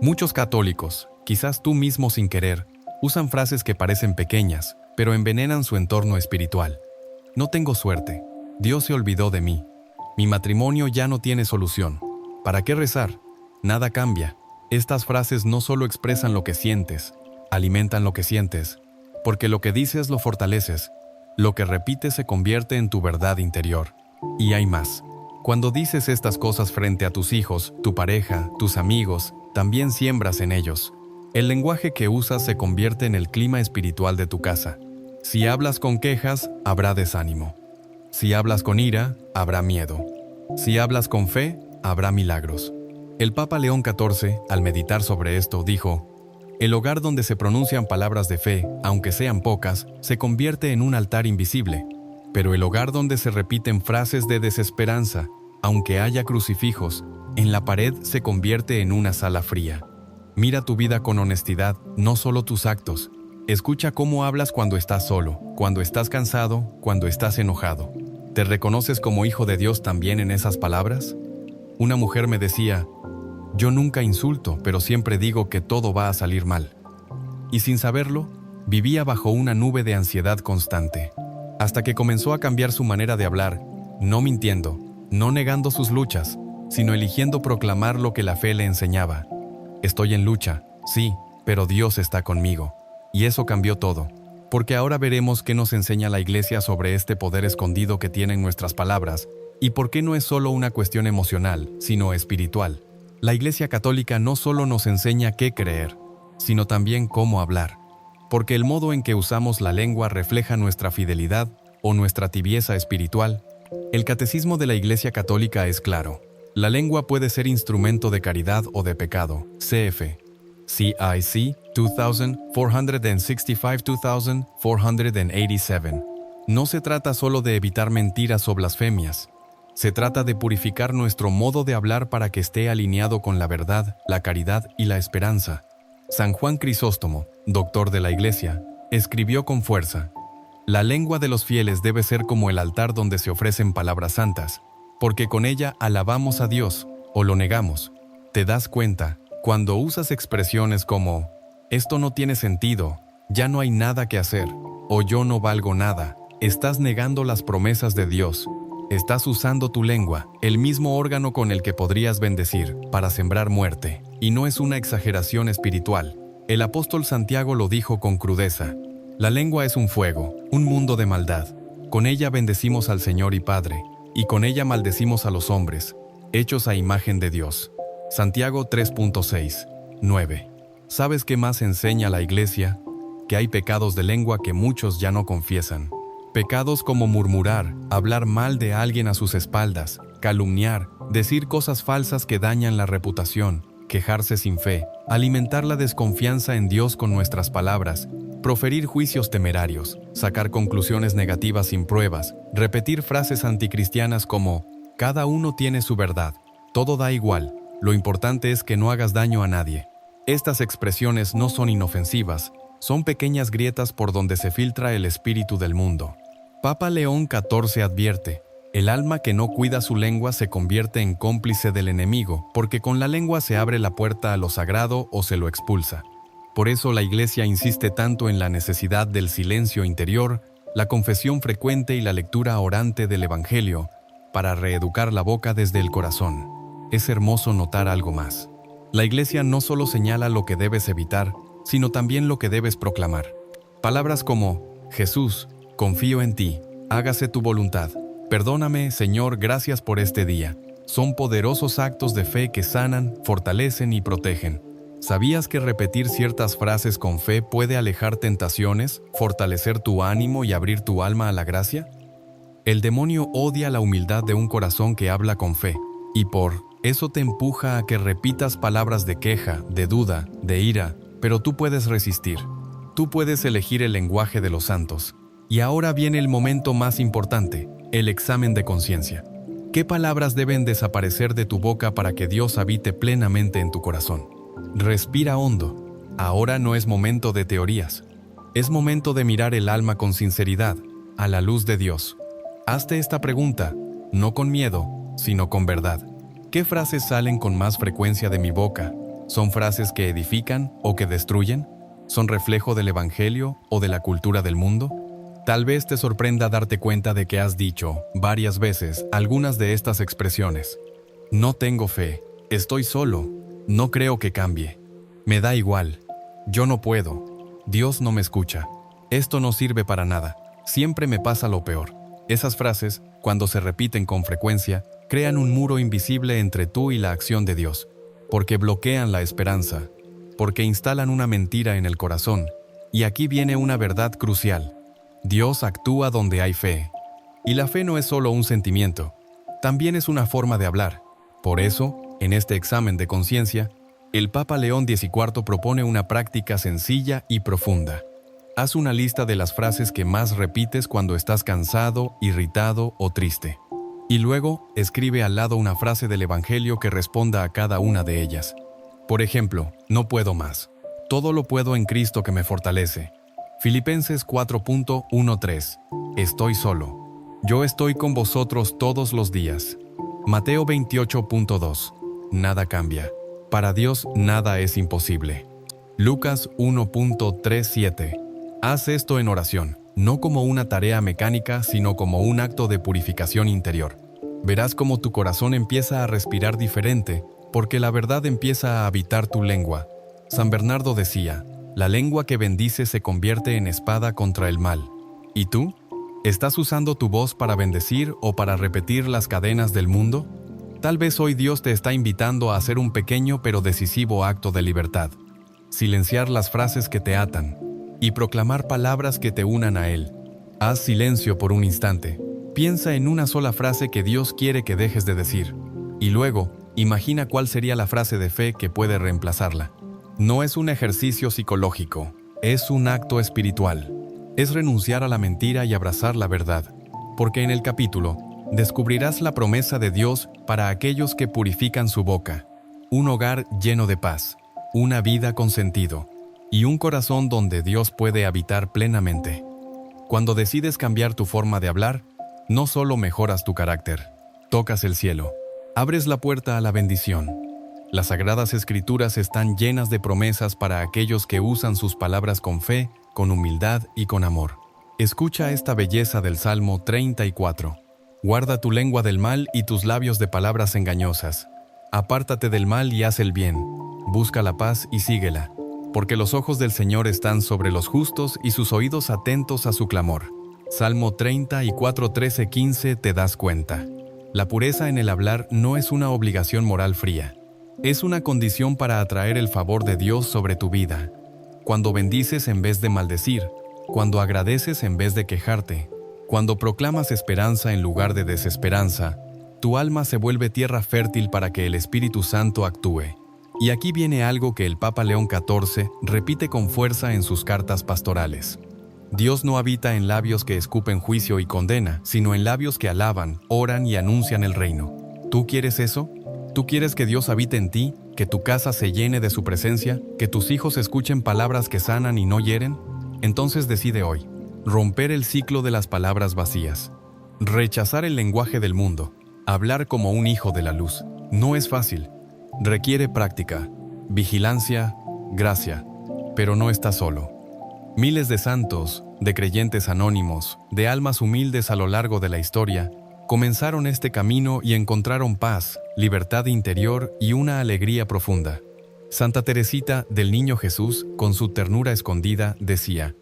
Muchos católicos, quizás tú mismo sin querer, usan frases que parecen pequeñas, pero envenenan su entorno espiritual. No tengo suerte, Dios se olvidó de mí, mi matrimonio ya no tiene solución. ¿Para qué rezar? Nada cambia. Estas frases no solo expresan lo que sientes, alimentan lo que sientes, porque lo que dices lo fortaleces, lo que repites se convierte en tu verdad interior. Y hay más. Cuando dices estas cosas frente a tus hijos, tu pareja, tus amigos, también siembras en ellos. El lenguaje que usas se convierte en el clima espiritual de tu casa. Si hablas con quejas, habrá desánimo. Si hablas con ira, habrá miedo. Si hablas con fe, habrá milagros. El Papa León XIV, al meditar sobre esto, dijo: el hogar donde se pronuncian palabras de fe, aunque sean pocas, se convierte en un altar invisible. Pero el hogar donde se repiten frases de desesperanza, aunque haya crucifijos, en la pared se convierte en una sala fría. Mira tu vida con honestidad, no solo tus actos. Escucha cómo hablas cuando estás solo, cuando estás cansado, cuando estás enojado. ¿Te reconoces como hijo de Dios también en esas palabras? Una mujer me decía: yo nunca insulto, pero siempre digo que todo va a salir mal. Y sin saberlo, vivía bajo una nube de ansiedad constante. Hasta que comenzó a cambiar su manera de hablar, no mintiendo, no negando sus luchas, sino eligiendo proclamar lo que la fe le enseñaba. Estoy en lucha, sí, pero Dios está conmigo. Y eso cambió todo. Porque ahora veremos qué nos enseña la Iglesia sobre este poder escondido que tienen nuestras palabras, y por qué no es solo una cuestión emocional, sino espiritual. La Iglesia Católica no solo nos enseña qué creer, sino también cómo hablar. Porque el modo en que usamos la lengua refleja nuestra fidelidad o nuestra tibieza espiritual. El Catecismo de la Iglesia Católica es claro. La lengua puede ser instrumento de caridad o de pecado. CF. CIC 2465-2487. No se trata solo de evitar mentiras o blasfemias. Se trata de purificar nuestro modo de hablar para que esté alineado con la verdad, la caridad y la esperanza. San Juan Crisóstomo, doctor de la Iglesia, escribió con fuerza: la lengua de los fieles debe ser como el altar donde se ofrecen palabras santas, porque con ella alabamos a Dios, o lo negamos. ¿Te das cuenta? Cuando usas expresiones como «esto no tiene sentido», «ya no hay nada que hacer» o «yo no valgo nada», estás negando las promesas de Dios. Estás usando tu lengua, el mismo órgano con el que podrías bendecir, para sembrar muerte. Y no es una exageración espiritual. El apóstol Santiago lo dijo con crudeza: la lengua es un fuego, un mundo de maldad. Con ella bendecimos al Señor y Padre, y con ella maldecimos a los hombres, hechos a imagen de Dios. Santiago 3.6, 9. ¿Sabes qué más enseña la Iglesia? Que hay pecados de lengua que muchos ya no confiesan. Pecados como murmurar, hablar mal de alguien a sus espaldas, calumniar, decir cosas falsas que dañan la reputación, quejarse sin fe, alimentar la desconfianza en Dios con nuestras palabras, proferir juicios temerarios, sacar conclusiones negativas sin pruebas, repetir frases anticristianas como «cada uno tiene su verdad, todo da igual, lo importante es que no hagas daño a nadie». Estas expresiones no son inofensivas, son pequeñas grietas por donde se filtra el espíritu del mundo. Papa León XIV advierte: el alma que no cuida su lengua se convierte en cómplice del enemigo, porque con la lengua se abre la puerta a lo sagrado o se lo expulsa. Por eso la Iglesia insiste tanto en la necesidad del silencio interior, la confesión frecuente y la lectura orante del Evangelio, para reeducar la boca desde el corazón. Es hermoso notar algo más. La Iglesia no solo señala lo que debes evitar, sino también lo que debes proclamar. Palabras como: Jesús, confío en ti, hágase tu voluntad. Perdóname, Señor, gracias por este día. Son poderosos actos de fe que sanan, fortalecen y protegen. ¿Sabías que repetir ciertas frases con fe puede alejar tentaciones, fortalecer tu ánimo y abrir tu alma a la gracia? El demonio odia la humildad de un corazón que habla con fe, y por eso te empuja a que repitas palabras de queja, de duda, de ira, pero tú puedes resistir. Tú puedes elegir el lenguaje de los santos. Y ahora viene el momento más importante, el examen de conciencia. ¿Qué palabras deben desaparecer de tu boca para que Dios habite plenamente en tu corazón? Respira hondo. Ahora no es momento de teorías. Es momento de mirar el alma con sinceridad, a la luz de Dios. Hazte esta pregunta, no con miedo, sino con verdad. ¿Qué frases salen con más frecuencia de mi boca? ¿Son frases que edifican o que destruyen? ¿Son reflejo del Evangelio o de la cultura del mundo? Tal vez te sorprenda darte cuenta de que has dicho varias veces algunas de estas expresiones. No tengo fe, estoy solo, no creo que cambie, me da igual, yo no puedo, Dios no me escucha, esto no sirve para nada, siempre me pasa lo peor. Esas frases, cuando se repiten con frecuencia, crean un muro invisible entre tú y la acción de Dios, porque bloquean la esperanza, porque instalan una mentira en el corazón. Y aquí viene una verdad crucial. Dios actúa donde hay fe. Y la fe no es solo un sentimiento, también es una forma de hablar. Por eso, en este examen de conciencia, el Papa León XIV propone una práctica sencilla y profunda. Haz una lista de las frases que más repites cuando estás cansado, irritado o triste. Y luego, escribe al lado una frase del Evangelio que responda a cada una de ellas. Por ejemplo, no puedo más. Todo lo puedo en Cristo que me fortalece. Filipenses 4.13. Estoy solo. Yo estoy con vosotros todos los días. Mateo 28.2. Nada cambia. Para Dios nada es imposible. Lucas 1.37. Haz esto en oración, no como una tarea mecánica, sino como un acto de purificación interior. Verás cómo tu corazón empieza a respirar diferente, porque la verdad empieza a habitar tu lengua. San Bernardo decía, la lengua que bendice se convierte en espada contra el mal. ¿Y tú? ¿Estás usando tu voz para bendecir o para repetir las cadenas del mundo? Tal vez hoy Dios te está invitando a hacer un pequeño pero decisivo acto de libertad. Silenciar las frases que te atan y proclamar palabras que te unan a Él. Haz silencio por un instante. Piensa en una sola frase que Dios quiere que dejes de decir. Y luego, imagina cuál sería la frase de fe que puede reemplazarla. No es un ejercicio psicológico, es un acto espiritual. Es renunciar a la mentira y abrazar la verdad. Porque en el capítulo, descubrirás la promesa de Dios para aquellos que purifican su boca. Un hogar lleno de paz, una vida con sentido, y un corazón donde Dios puede habitar plenamente. Cuando decides cambiar tu forma de hablar, no solo mejoras tu carácter, tocas el cielo, abres la puerta a la bendición. Las Sagradas Escrituras están llenas de promesas para aquellos que usan sus palabras con fe, con humildad y con amor. Escucha esta belleza del Salmo 34. Guarda tu lengua del mal y tus labios de palabras engañosas. Apártate del mal y haz el bien. Busca la paz y síguela. Porque los ojos del Señor están sobre los justos y sus oídos atentos a su clamor. Salmo 34, 13, 15. Te das cuenta. La pureza en el hablar no es una obligación moral fría. Es una condición para atraer el favor de Dios sobre tu vida. Cuando bendices en vez de maldecir, cuando agradeces en vez de quejarte, cuando proclamas esperanza en lugar de desesperanza, tu alma se vuelve tierra fértil para que el Espíritu Santo actúe. Y aquí viene algo que el Papa León XIV repite con fuerza en sus cartas pastorales. Dios no habita en labios que escupen juicio y condena, sino en labios que alaban, oran y anuncian el reino. ¿Tú quieres eso? ¿Tú quieres que Dios habite en ti, que tu casa se llene de su presencia, que tus hijos escuchen palabras que sanan y no hieren? Entonces decide hoy, romper el ciclo de las palabras vacías, rechazar el lenguaje del mundo, hablar como un hijo de la luz. No es fácil. Requiere práctica, vigilancia, gracia, pero no estás solo. Miles de santos, de creyentes anónimos, de almas humildes a lo largo de la historia, comenzaron este camino y encontraron paz, libertad interior y una alegría profunda. Santa Teresita del Niño Jesús, con su ternura escondida, decía: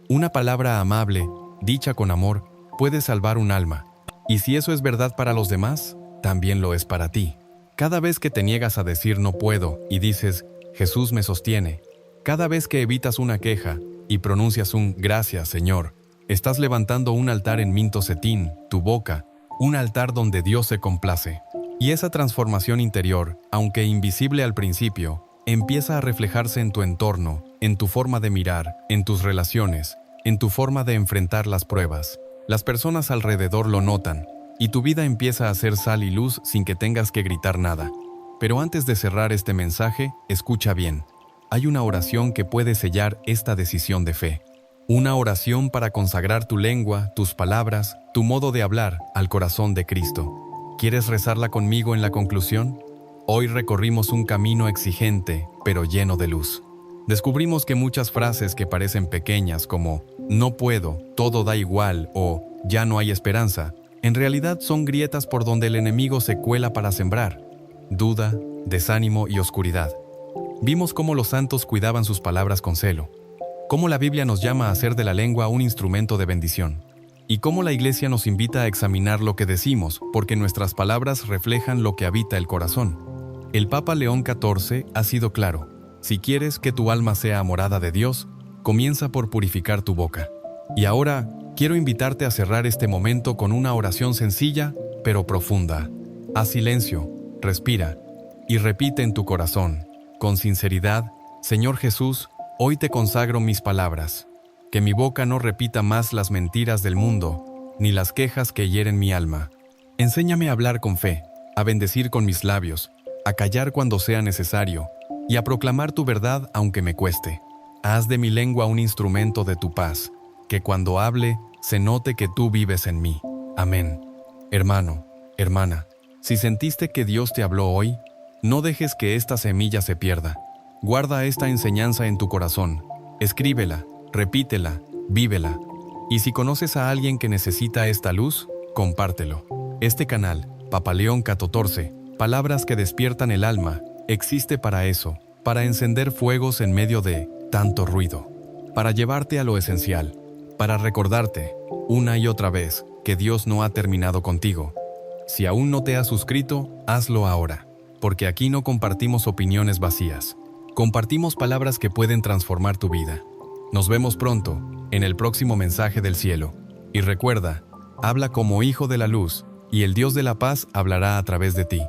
una palabra amable, dicha con amor, puede salvar un alma, y si eso es verdad para los demás, también lo es para ti. Cada vez que te niegas a decir no puedo y dices, Jesús me sostiene. Cada vez que evitas una queja y pronuncias un gracias, Señor, estás levantando un altar en Mintosetín, tu boca, un altar donde Dios se complace. Y esa transformación interior, aunque invisible al principio, empieza a reflejarse en tu entorno, en tu forma de mirar, en tus relaciones, en tu forma de enfrentar las pruebas. Las personas alrededor lo notan, y tu vida empieza a ser sal y luz sin que tengas que gritar nada. Pero antes de cerrar este mensaje, escucha bien. Hay una oración que puede sellar esta decisión de fe. Una oración para consagrar tu lengua, tus palabras, tu modo de hablar al corazón de Cristo. ¿Quieres rezarla conmigo en la conclusión? Hoy recorrimos un camino exigente, pero lleno de luz. Descubrimos que muchas frases que parecen pequeñas como no puedo, todo da igual o ya no hay esperanza, en realidad son grietas por donde el enemigo se cuela para sembrar duda, desánimo y oscuridad. Vimos cómo los santos cuidaban sus palabras con celo, cómo la Biblia nos llama a hacer de la lengua un instrumento de bendición, y cómo la Iglesia nos invita a examinar lo que decimos, porque nuestras palabras reflejan lo que habita el corazón. El Papa León XIV ha sido claro: si quieres que tu alma sea morada de Dios, comienza por purificar tu boca. Y ahora, quiero invitarte a cerrar este momento con una oración sencilla, pero profunda. Haz silencio, respira, y repite en tu corazón, con sinceridad: Señor Jesús, hoy te consagro mis palabras. Que mi boca no repita más las mentiras del mundo, ni las quejas que hieren mi alma. Enséñame a hablar con fe, a bendecir con mis labios, a callar cuando sea necesario, y a proclamar tu verdad aunque me cueste. Haz de mi lengua un instrumento de tu paz, que cuando hable se note que tú vives en mí. Amén. Hermano, hermana, si sentiste que Dios te habló hoy, no dejes que esta semilla se pierda. Guarda esta enseñanza en tu corazón, escríbela, repítela, vívela. Y si conoces a alguien que necesita esta luz, compártelo. Este canal, Papa León XIV, Palabras que despiertan el alma, existe para eso, para encender fuegos en medio de tanto ruido, para llevarte a lo esencial, para recordarte, una y otra vez, que Dios no ha terminado contigo. Si aún no te has suscrito, hazlo ahora, porque aquí no compartimos opiniones vacías, compartimos palabras que pueden transformar tu vida. Nos vemos pronto, en el próximo mensaje del cielo. Y recuerda, habla como hijo de la luz, y el Dios de la paz hablará a través de ti.